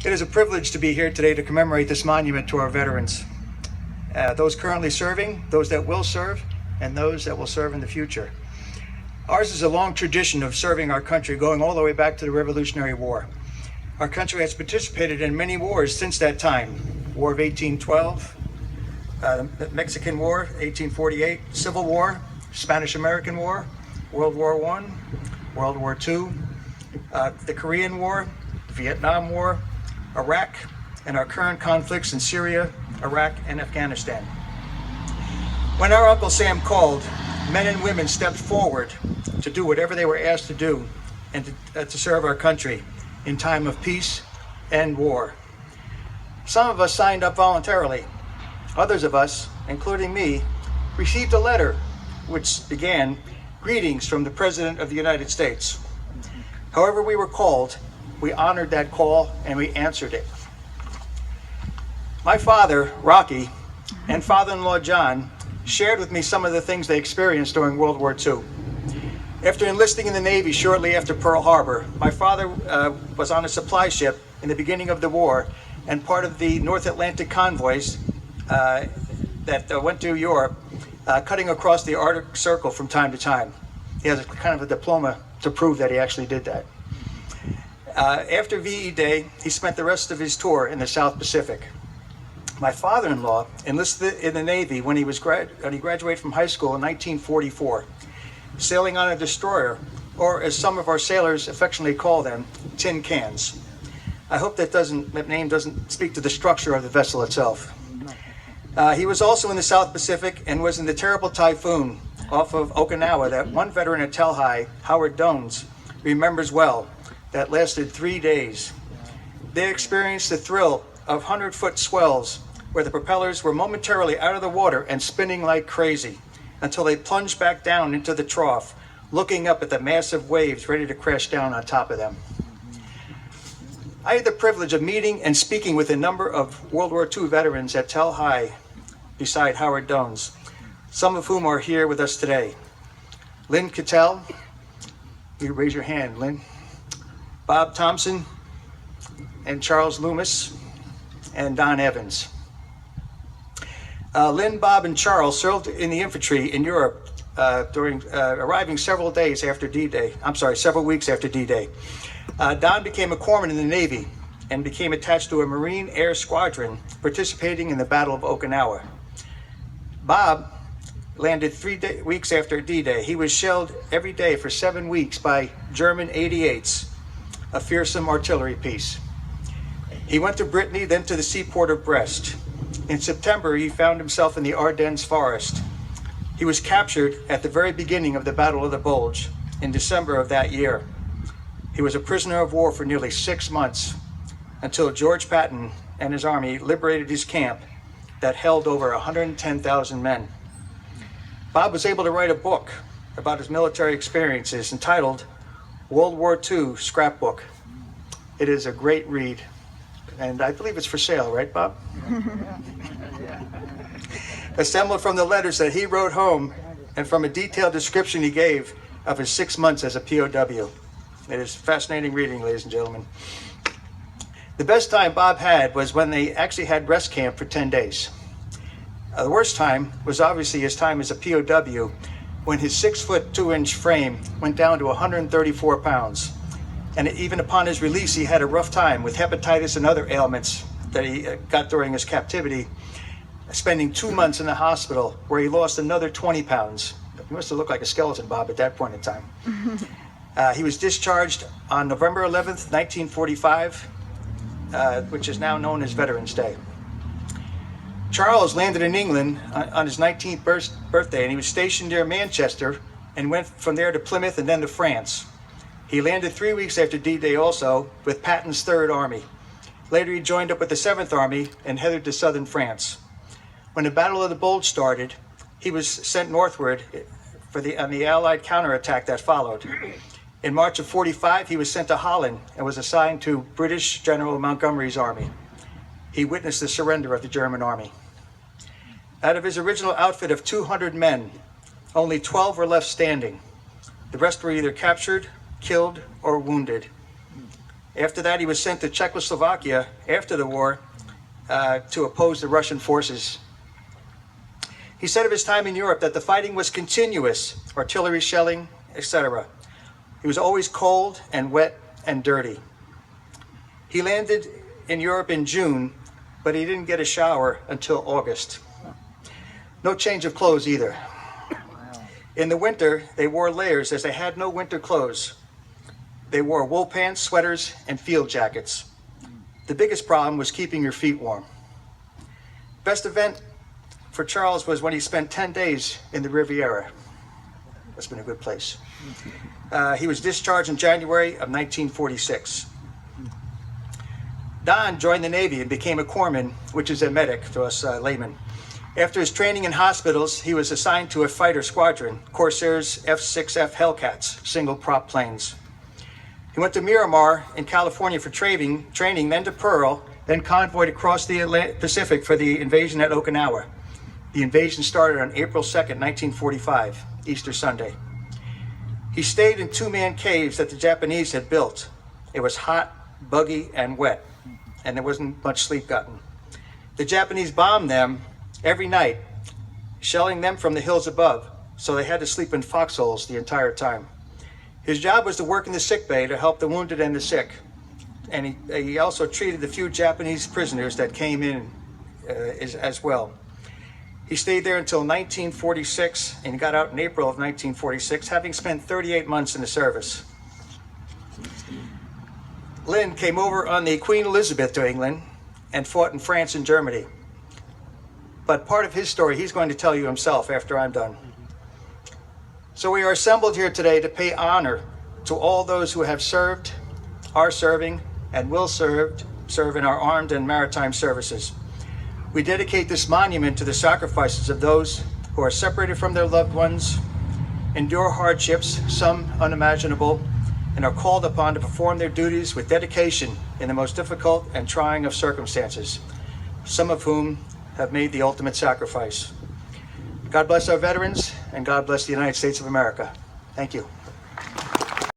It is a privilege to be here today to commemorate this monument to our veterans, those currently serving, those that will serve, and those that will serve in the future. Ours is a long tradition of serving our country, going all the way back to the Revolutionary War. Our country has participated in many wars since that time. War of 1812, the Mexican War, 1848, Civil War, Spanish-American War, World War I, World War II, the Korean War, the Vietnam War, Iraq, and our current conflicts in Syria, Iraq, and Afghanistan. When our Uncle Sam called, men and women stepped forward to do whatever they were asked to do and to serve our country in time of peace and war. Some of us signed up voluntarily. Others of us, including me, received a letter which began, "Greetings from the President of the United States." However we were called, we honored that call and we answered it. My father, Rocky, and father-in-law, John, shared with me some of the things they experienced during World War II. After enlisting in the Navy shortly after Pearl Harbor, my father was on a supply ship in the beginning of the war and part of the North Atlantic convoys that went to Europe, cutting across the Arctic Circle from time to time. He has a kind of a diploma to prove that he actually did that. After VE Day, he spent the rest of his tour in the South Pacific. My father-in-law enlisted in the Navy when he graduated from high school in 1944, sailing on a destroyer, or as some of our sailors affectionately call them, tin cans. I hope that name doesn't speak to the structure of the vessel itself. He was also in the South Pacific and was in the terrible typhoon off of Okinawa that one veteran at Telhai, Howard Dones, remembers well, that lasted 3 days. They experienced the thrill of 100-foot swells where the propellers were momentarily out of the water and spinning like crazy until they plunged back down into the trough, looking up at the massive waves ready to crash down on top of them. I had the privilege of meeting and speaking with a number of World War II veterans at Telhai beside Howard Dones, some of whom are here with us today. Lynn Cattell, you raise your hand, Lynn. Bob Thompson and Charles Loomis and Don Evans. Lynn, Bob, and Charles served in the infantry in Europe arriving several weeks after D-Day. Don became a corpsman in the Navy and became attached to a Marine Air Squadron participating in the Battle of Okinawa. Bob landed 3 weeks after D-Day. He was shelled every day for 7 weeks by German 88s, a fearsome artillery piece. He went to Brittany, then to the seaport of Brest. In September, he found himself in the Ardennes forest. He was captured at the very beginning of the Battle of the Bulge in December of that year. He was a prisoner of war for nearly 6 months until George Patton and his army liberated his camp that held over 110,000 men. Bob was able to write a book about his military experiences entitled World War II Scrapbook. It is a great read, and I believe it's for sale, right, Bob? Assembled from the letters that he wrote home and from a detailed description he gave of his 6 months as a POW. It is fascinating reading, ladies and gentlemen. The best time Bob had was when they actually had rest camp for 10 days. The worst time was obviously his time as a POW when his 6-foot 2-inch frame went down to 134 pounds. And even upon his release, he had a rough time with hepatitis and other ailments that he got during his captivity, spending 2 months in the hospital where he lost another 20 pounds. He must have looked like a skeleton, Bob, at that point in time. He was discharged on November 11th, 1945, which is now known as Veterans Day. Charles landed in England on his 19th birthday, and he was stationed near Manchester and went from there to Plymouth and then to France. He landed 3 weeks after D-Day also with Patton's 3rd Army. Later he joined up with the 7th Army and headed to southern France. When the Battle of the Bulge started, he was sent northward on the Allied counterattack that followed. In March of 45, he was sent to Holland and was assigned to British General Montgomery's army. He witnessed the surrender of the German army. Out of his original outfit of 200 men, only 12 were left standing. The rest were either captured, killed, or wounded. After that, he was sent to Czechoslovakia after the war to oppose the Russian forces. He said of his time in Europe that the fighting was continuous, artillery shelling, etc. He was always cold and wet and dirty. He landed in Europe in June, but he didn't get a shower until August. No change of clothes either. In the winter, they wore layers as they had no winter clothes. They wore wool pants, sweaters, and field jackets. The biggest problem was keeping your feet warm. Best event for Charles was when he spent 10 days in the Riviera. That's been a good place. He was discharged in January of 1946. Don joined the Navy and became a corpsman, which is a medic to us laymen. After his training in hospitals, he was assigned to a fighter squadron, Corsair's F-6F Hellcats, single prop planes. He went to Miramar in California for training, then to Pearl, then convoyed across the Pacific for the invasion at Okinawa. The invasion started on April 2nd, 1945, Easter Sunday. He stayed in two-man caves that the Japanese had built. It was hot, buggy, and wet, and there wasn't much sleep gotten. The Japanese bombed them every night, shelling them from the hills above, so they had to sleep in foxholes the entire time. His job was to work in the sick bay to help the wounded and the sick, and he also treated the few Japanese prisoners that came in as well. He stayed there until 1946 and got out in April of 1946, having spent 38 months in the service. Lynn came over on the Queen Elizabeth to England and fought in France and Germany. But part of his story he's going to tell you himself after I'm done. So we are assembled here today to pay honor to all those who have served, are serving, and will serve in our armed and maritime services. We dedicate this monument to the sacrifices of those who are separated from their loved ones, endure hardships, some unimaginable, and are called upon to perform their duties with dedication in the most difficult and trying of circumstances, some of whom have made the ultimate sacrifice. God bless our veterans, and God bless the United States of America. Thank you.